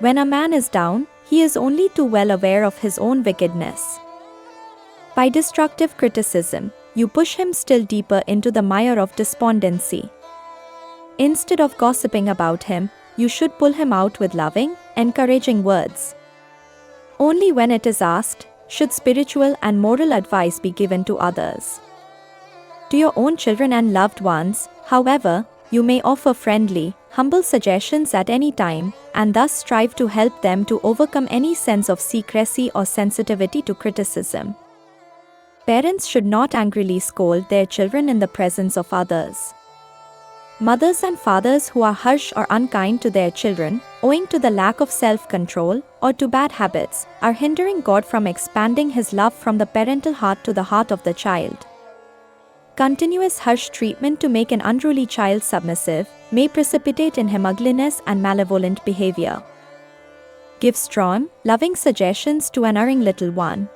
When a man is down, he is only too well aware of his own wickedness. By destructive criticism, you push him still deeper into the mire of despondency. Instead of gossiping about him, you should pull him out with loving, encouraging words. Only when it is asked, should spiritual and moral advice be given to others. To your own children and loved ones, however, you may offer friendly, humble suggestions at any time, and thus strive to help them to overcome any sense of secrecy or sensitivity to criticism. Parents should not angrily scold their children in the presence of others. Mothers and fathers who are harsh or unkind to their children, owing to the lack of self-control or to bad habits, are hindering God from expanding His love from the parental heart to the heart of the child. Continuous harsh treatment to make an unruly child submissive may precipitate in him ugliness and malevolent behavior. Give strong, loving suggestions to an erring little one.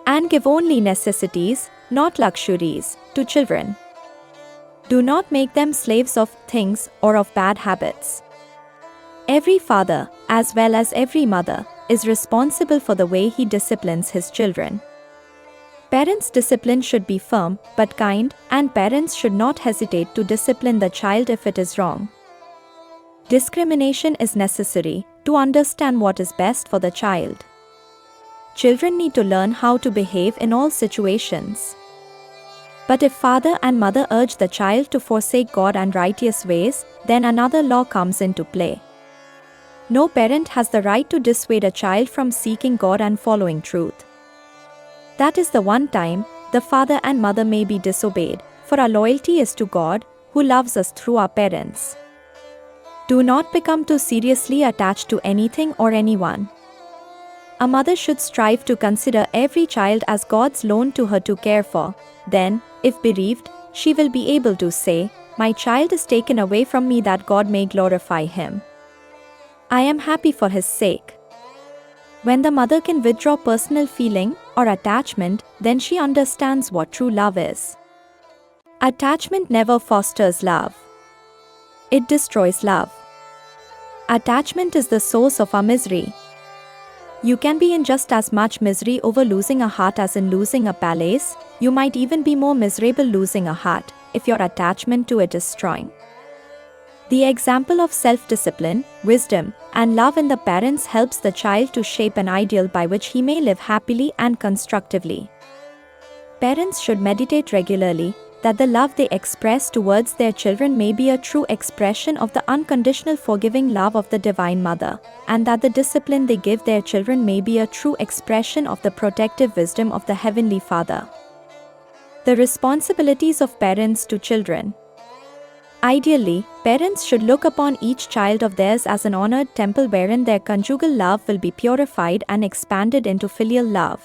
And give only necessities, not luxuries, to children. Do not make them slaves of things or of bad habits. Every father, as well as every mother, is responsible for the way he disciplines his children. Parents' discipline should be firm but kind, and parents should not hesitate to discipline the child if it is wrong. Discrimination is necessary to understand what is best for the child. Children need to learn how to behave in all situations. But if father and mother urge the child to forsake God and righteous ways, then another law comes into play. No parent has the right to dissuade a child from seeking God and following truth. That is the one time the father and mother may be disobeyed, for our loyalty is to God, who loves us through our parents. Do not become too seriously attached to anything or anyone. A mother should strive to consider every child as God's loan to her to care for. Then, if bereaved, she will be able to say, "My child is taken away from me that God may glorify Him. I am happy for His sake." When the mother can withdraw personal feeling or attachment, then she understands what true love is. Attachment never fosters love. It destroys love. Attachment is the source of our misery. You can be in just as much misery over losing a heart as in losing a palace. You might even be more miserable losing a heart, if your attachment to it is strong. The example of self-discipline, wisdom, and love in the parents helps the child to shape an ideal by which he may live happily and constructively. Parents should meditate regularly that the love they express towards their children may be a true expression of the unconditional forgiving love of the Divine Mother, and that the discipline they give their children may be a true expression of the protective wisdom of the Heavenly Father. The responsibilities of parents to children. Ideally, parents should look upon each child of theirs as an honored temple wherein their conjugal love will be purified and expanded into filial love.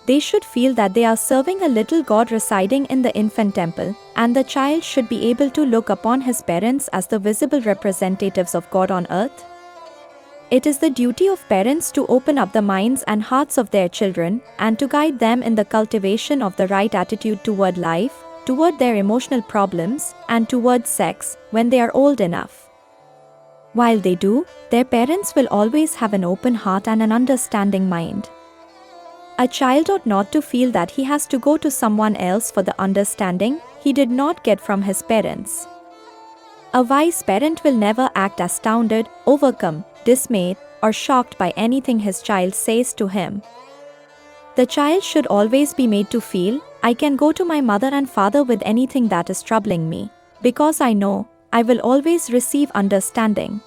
They should feel that they are serving a little God residing in the infant temple, and the child should be able to look upon his parents as the visible representatives of God on earth. It is the duty of parents to open up the minds and hearts of their children and to guide them in the cultivation of the right attitude toward life, toward their emotional problems, and toward sex when they are old enough. While they do, their parents will always have an open heart and an understanding mind. A child ought not to feel that he has to go to someone else for the understanding he did not get from his parents. A wise parent will never act astounded, overcome, dismayed, or shocked by anything his child says to him. The child should always be made to feel, "I can go to my mother and father with anything that is troubling me, because I know I will always receive understanding."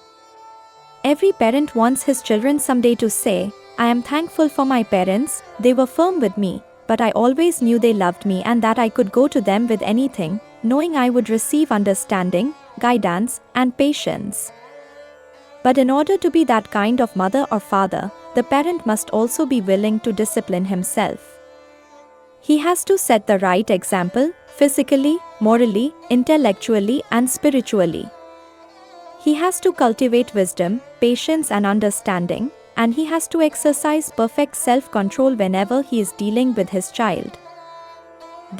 Every parent wants his children someday to say, "I am thankful for my parents, they were firm with me, but I always knew they loved me and that I could go to them with anything, knowing I would receive understanding, guidance, and patience." But in order to be that kind of mother or father, the parent must also be willing to discipline himself. He has to set the right example, physically, morally, intellectually, and spiritually. He has to cultivate wisdom, patience, and understanding, and he has to exercise perfect self-control whenever he is dealing with his child.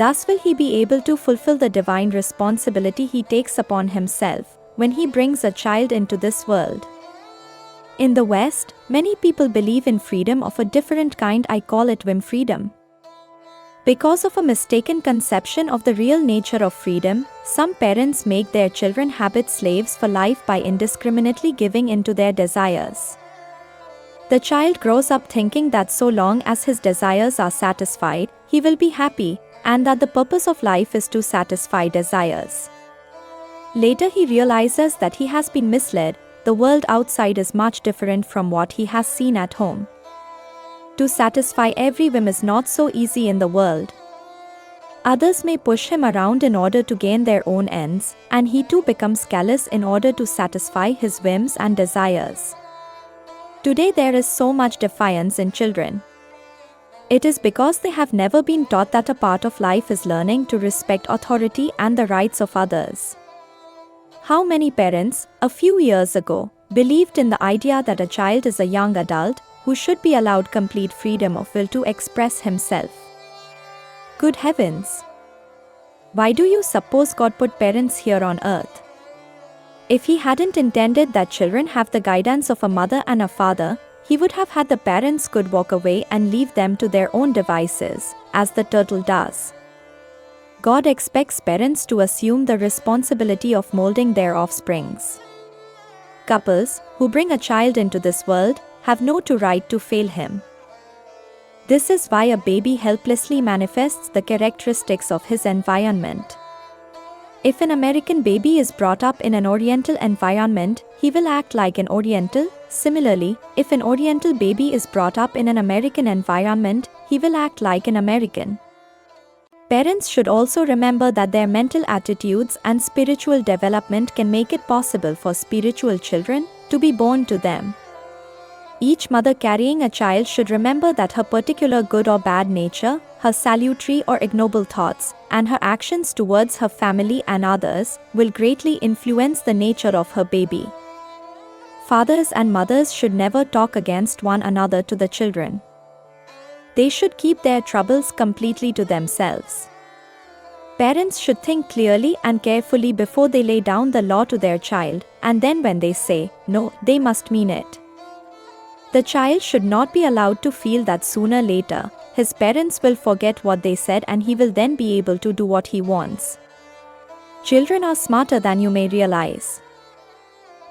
Thus will he be able to fulfill the divine responsibility he takes upon himself when he brings a child into this world. In the West, many people believe in freedom of a different kind. I call it whim freedom. Because of a mistaken conception of the real nature of freedom, some parents make their children habit slaves for life by indiscriminately giving in to their desires. The child grows up thinking that so long as his desires are satisfied, he will be happy, and that the purpose of life is to satisfy desires. Later he realizes that he has been misled. The world outside is much different from what he has seen at home. To satisfy every whim is not so easy in the world. Others may push him around in order to gain their own ends, and he too becomes callous in order to satisfy his whims and desires. Today there is so much defiance in children. It is because they have never been taught that a part of life is learning to respect authority and the rights of others. How many parents, a few years ago, believed in the idea that a child is a young adult who should be allowed complete freedom of will to express himself? Good heavens! Why do you suppose God put parents here on earth? If he hadn't intended that children have the guidance of a mother and a father, he would have had the parents could walk away and leave them to their own devices, as the turtle does. God expects parents to assume the responsibility of molding their offsprings. Couples who bring a child into this world have no right to fail him. This is why a baby helplessly manifests the characteristics of his environment. If an American baby is brought up in an Oriental environment, he will act like an Oriental. Similarly, if an Oriental baby is brought up in an American environment, he will act like an American. Parents should also remember that their mental attitudes and spiritual development can make it possible for spiritual children to be born to them. Each mother carrying a child should remember that her particular good or bad nature, her salutary or ignoble thoughts, and her actions towards her family and others will greatly influence the nature of her baby. Fathers and mothers should never talk against one another to the children. They should keep their troubles completely to themselves. Parents should think clearly and carefully before they lay down the law to their child, and then when they say no, they must mean it. The child should not be allowed to feel that sooner or later, his parents will forget what they said and he will then be able to do what he wants. Children are smarter than you may realize.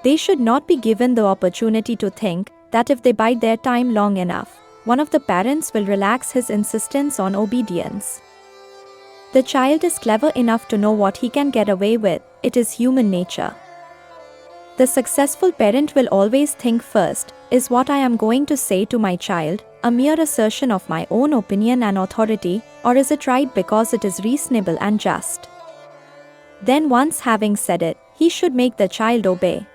They should not be given the opportunity to think that if they bide their time long enough, one of the parents will relax his insistence on obedience. The child is clever enough to know what he can get away with. It is human nature. The successful parent will always think first, is what I am going to say to my child a mere assertion of my own opinion and authority, or is it right because it is reasonable and just? Then once having said it, he should make the child obey.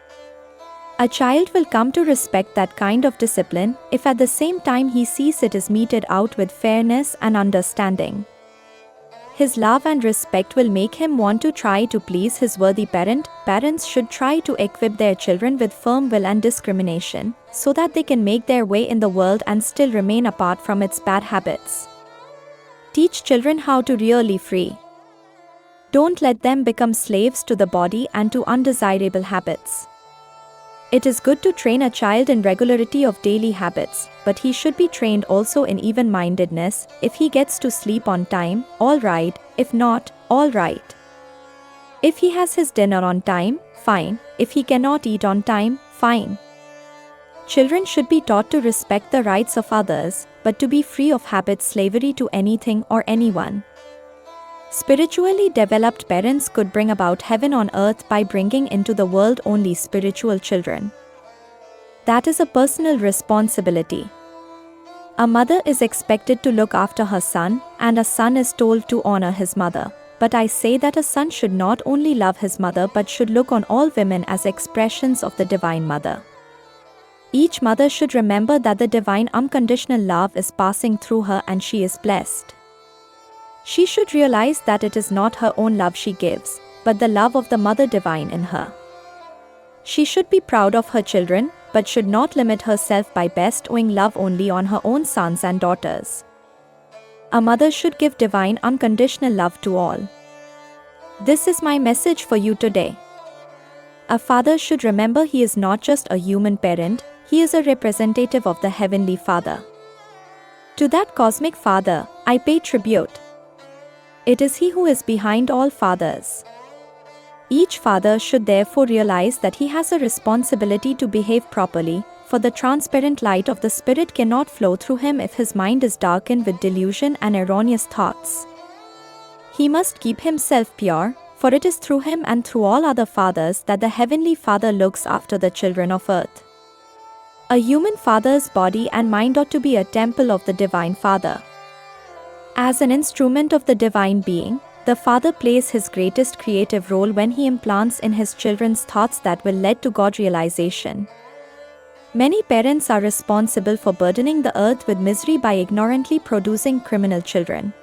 A child will come to respect that kind of discipline if at the same time he sees it is meted out with fairness and understanding. His love and respect will make him want to try to please his worthy parent. Parents should try to equip their children with firm will and discrimination, so that they can make their way in the world and still remain apart from its bad habits. Teach children how to really free. Don't let them become slaves to the body and to undesirable habits. It is good to train a child in regularity of daily habits, but he should be trained also in even-mindedness. If he gets to sleep on time, all right. If not, all right. If he has his dinner on time, fine. If he cannot eat on time, fine. Children should be taught to respect the rights of others, but to be free of habit slavery to anything or anyone. Spiritually developed parents could bring about heaven on earth by bringing into the world only spiritual children. That is a personal responsibility. A mother is expected to look after her son, and a son is told to honor his mother. But I say that a son should not only love his mother but should look on all women as expressions of the Divine Mother. Each mother should remember that the divine unconditional love is passing through her and she is blessed. She should realize that it is not her own love she gives, but the love of the Mother Divine in her. She should be proud of her children, but should not limit herself by bestowing love only on her own sons and daughters. A mother should give divine unconditional love to all. This is my message for you today. A father should remember he is not just a human parent, He is a representative of the Heavenly Father. To that cosmic Father, I pay tribute. It is He who is behind all fathers. Each father should therefore realize that he has a responsibility to behave properly, for the transparent light of the Spirit cannot flow through him if his mind is darkened with delusion and erroneous thoughts. He must keep himself pure, for it is through him and through all other fathers that the Heavenly Father looks after the children of earth. A human father's body and mind ought to be a temple of the Divine Father. As an instrument of the Divine Being, the Father plays his greatest creative role when he implants in his children's thoughts that will lead to God realization. Many parents are responsible for burdening the earth with misery by ignorantly producing criminal children.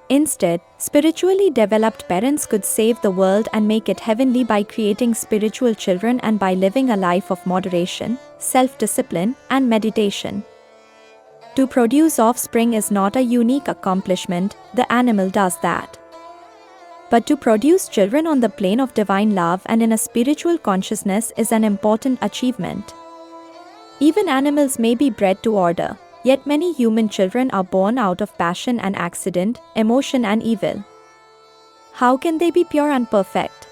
Instead, spiritually developed parents could save the world and make it heavenly by creating spiritual children and by living a life of moderation, self-discipline, and meditation. To produce offspring is not a unique accomplishment, the animal does that. But to produce children on the plane of divine love and in a spiritual consciousness is an important achievement. Even animals may be bred to order, yet many human children are born out of passion and accident, emotion and evil. How can they be pure and perfect?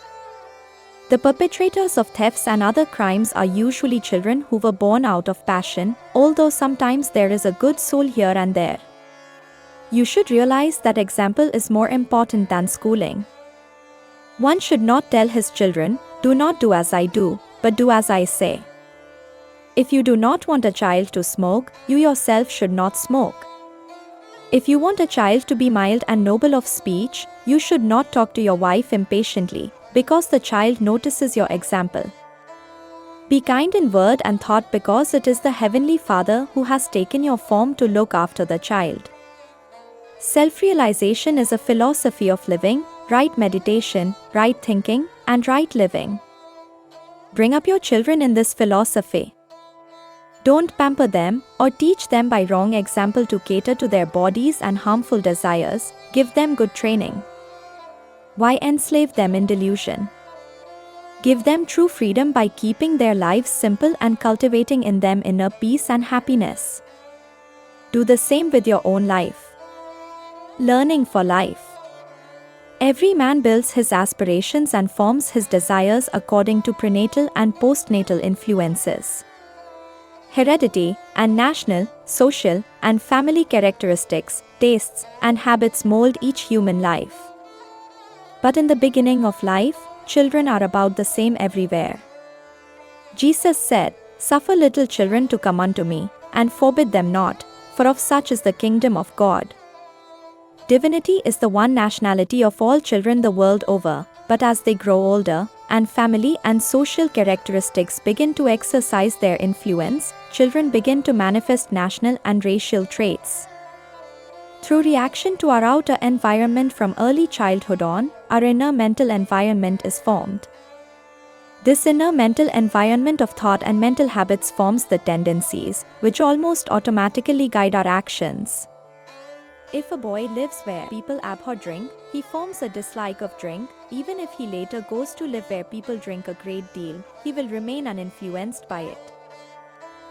The perpetrators of thefts and other crimes are usually children who were born out of passion, although sometimes there is a good soul here and there. You should realize that example is more important than schooling. One should not tell his children, "Do not do as I do, but do as I say." If you do not want a child to smoke, you yourself should not smoke. If you want a child to be mild and noble of speech, you should not talk to your wife impatiently, because the child notices your example. Be kind in word and thought because it is the Heavenly Father who has taken your form to look after the child. Self-realization is a philosophy of living, right meditation, right thinking, and right living. Bring up your children in this philosophy. Don't pamper them or teach them by wrong example to cater to their bodies and harmful desires. Give them good training. Why enslave them in delusion? Give them true freedom by keeping their lives simple and cultivating in them inner peace and happiness. Do the same with your own life. Learning for life. Every man builds his aspirations and forms his desires according to prenatal and postnatal influences. Heredity and national, social, and family characteristics, tastes, and habits mold each human life. But in the beginning of life, children are about the same everywhere. Jesus said, "Suffer little children to come unto me, and forbid them not, for of such is the kingdom of God." Divinity is the one nationality of all children the world over, but as they grow older, and family and social characteristics begin to exercise their influence, children begin to manifest national and racial traits. Through reaction to our outer environment from early childhood on, our inner mental environment is formed. This inner mental environment of thought and mental habits forms the tendencies, which almost automatically guide our actions. If a boy lives where people abhor drink, he forms a dislike of drink. Even if he later goes to live where people drink a great deal, he will remain uninfluenced by it.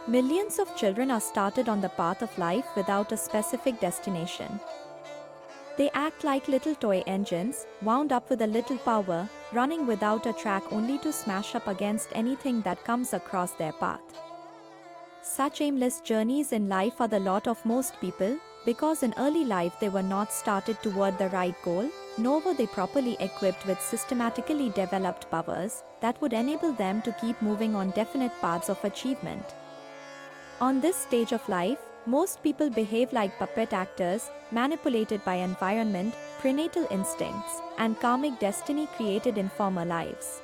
Millions of children are started on the path of life without a specific destination. They act like little toy engines, wound up with a little power, running without a track only to smash up against anything that comes across their path. Such aimless journeys in life are the lot of most people, because in early life they were not started toward the right goal, nor were they properly equipped with systematically developed powers that would enable them to keep moving on definite paths of achievement. On this stage of life, most people behave like puppet actors, manipulated by environment, prenatal instincts, and karmic destiny created in former lives.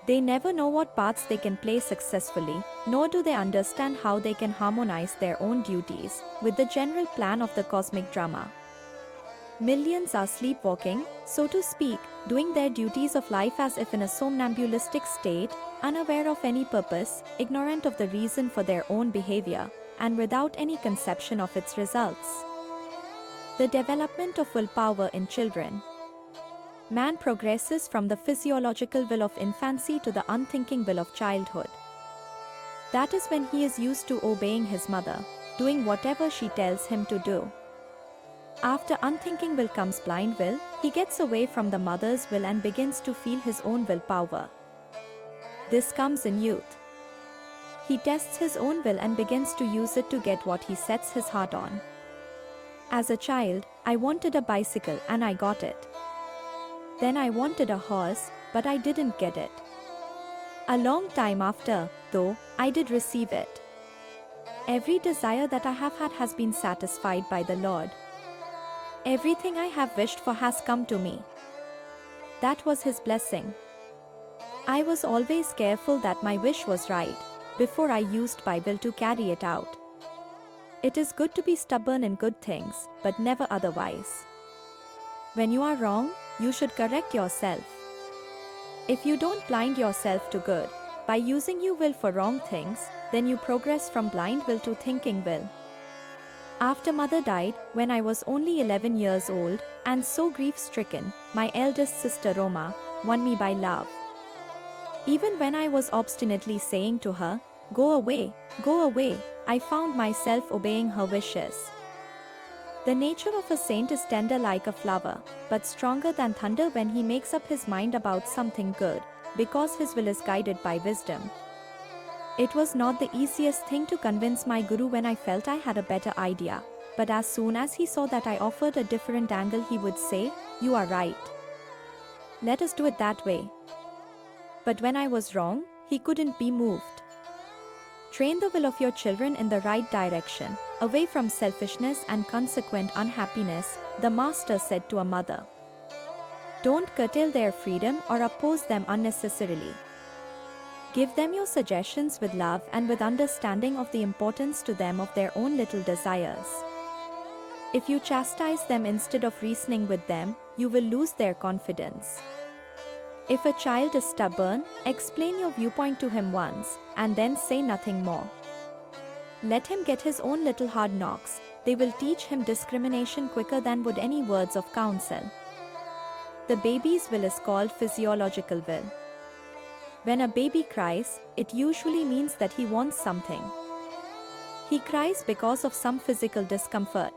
They never know what parts they can play successfully, nor do they understand how they can harmonize their own duties with the general plan of the cosmic drama. Millions are sleepwalking, so to speak, doing their duties of life as if in a somnambulistic state, unaware of any purpose, ignorant of the reason for their own behavior, and without any conception of its results. The development of willpower in children. Man progresses from the physiological will of infancy to the unthinking will of childhood. That is when he is used to obeying his mother, doing whatever she tells him to do. After unthinking will comes blind will, he gets away from the mother's will and begins to feel his own willpower. This comes in youth. He tests his own will and begins to use it to get what he sets his heart on. As a child, I wanted a bicycle and I got it. Then I wanted a horse, but I didn't get it. A long time after, though, I did receive it. Every desire that I have had has been satisfied by the Lord. Everything I have wished for has come to me. That was His blessing. I was always careful that my wish was right, before I used my will to carry it out. It is good to be stubborn in good things, but never otherwise. When you are wrong, you should correct yourself. If you don't blind yourself to good, by using your will for wrong things, then you progress from blind will to thinking will. After mother died, when I was only 11 years old, and so grief-stricken, my eldest sister Roma won me by love. Even when I was obstinately saying to her, go away, I found myself obeying her wishes. The nature of a saint is tender like a flower, but stronger than thunder when he makes up his mind about something good, because his will is guided by wisdom. It was not the easiest thing to convince my guru when I felt I had a better idea, but as soon as he saw that I offered a different angle, he would say, you are right. Let us do it that way. But when I was wrong, he couldn't be moved. Train the will of your children in the right direction, away from selfishness and consequent unhappiness, the master said to a mother. Don't curtail their freedom or oppose them unnecessarily. Give them your suggestions with love and with understanding of the importance to them of their own little desires. If you chastise them instead of reasoning with them, you will lose their confidence. If a child is stubborn, explain your viewpoint to him once, and then say nothing more. Let him get his own little hard knocks, they will teach him discrimination quicker than would any words of counsel. The baby's will is called physiological will. When a baby cries, it usually means that he wants something. He cries because of some physical discomfort.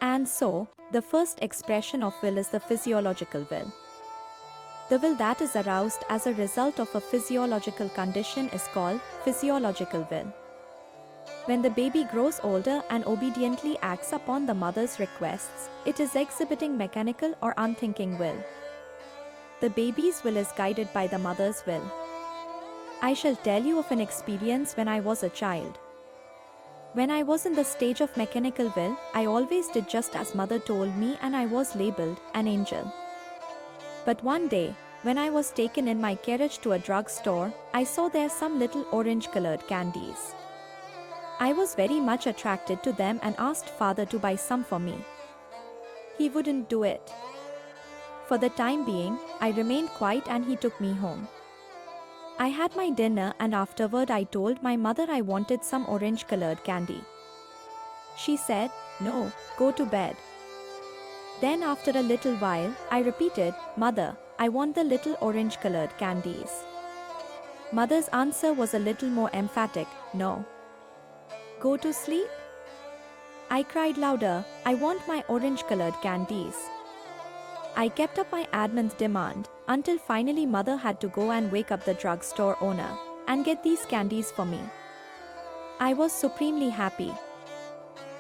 And so, the first expression of will is the physiological will. The will that is aroused as a result of a physiological condition is called physiological will. When the baby grows older and obediently acts upon the mother's requests, it is exhibiting mechanical or unthinking will. The baby's will is guided by the mother's will. I shall tell you of an experience when I was a child. When I was in the stage of mechanical will, I always did just as mother told me and I was labeled an angel. But one day, when I was taken in my carriage to a drugstore, I saw there some little orange-colored candies. I was very much attracted to them and asked father to buy some for me. He wouldn't do it. For the time being, I remained quiet and he took me home. I had my dinner and afterward I told my mother I wanted some orange-colored candy. She said, "No, go to bed." Then after a little while, I repeated, "Mother, I want the little orange-colored candies." Mother's answer was a little more emphatic, "No." "Go to sleep?" I cried louder, "I want my orange-colored candies." I kept up my adamant demand, until finally mother had to go and wake up the drugstore owner, and get these candies for me. I was supremely happy.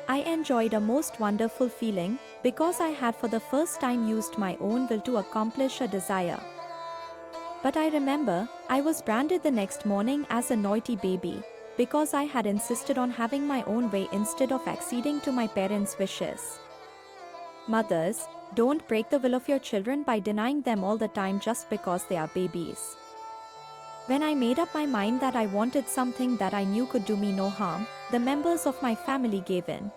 I enjoyed a most wonderful feeling, because I had for the first time used my own will to accomplish a desire. But I remember, I was branded the next morning as a naughty baby, because I had insisted on having my own way instead of acceding to my parents' wishes. Mothers, don't break the will of your children by denying them all the time just because they are babies. When I made up my mind that I wanted something that I knew could do me no harm, the members of my family gave in.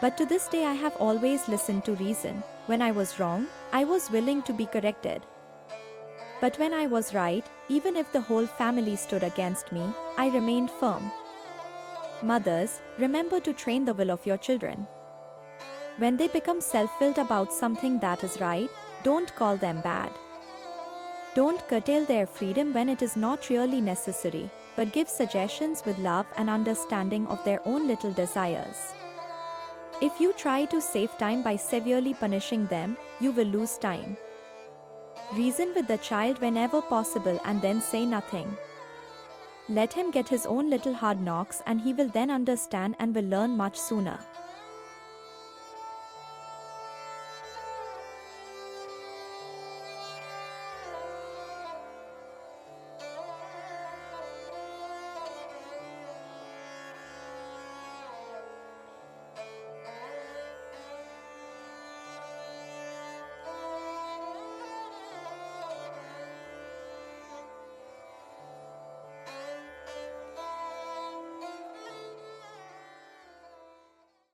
But to this day I have always listened to reason. When I was wrong, I was willing to be corrected. But when I was right, even if the whole family stood against me, I remained firm. Mothers, remember to train the will of your children. When they become self-willed about something that is right, don't call them bad. Don't curtail their freedom when it is not really necessary, but give suggestions with love and understanding of their own little desires. If you try to save time by severely punishing them, you will lose time. Reason with the child whenever possible and then say nothing. Let him get his own little hard knocks and he will then understand and will learn much sooner.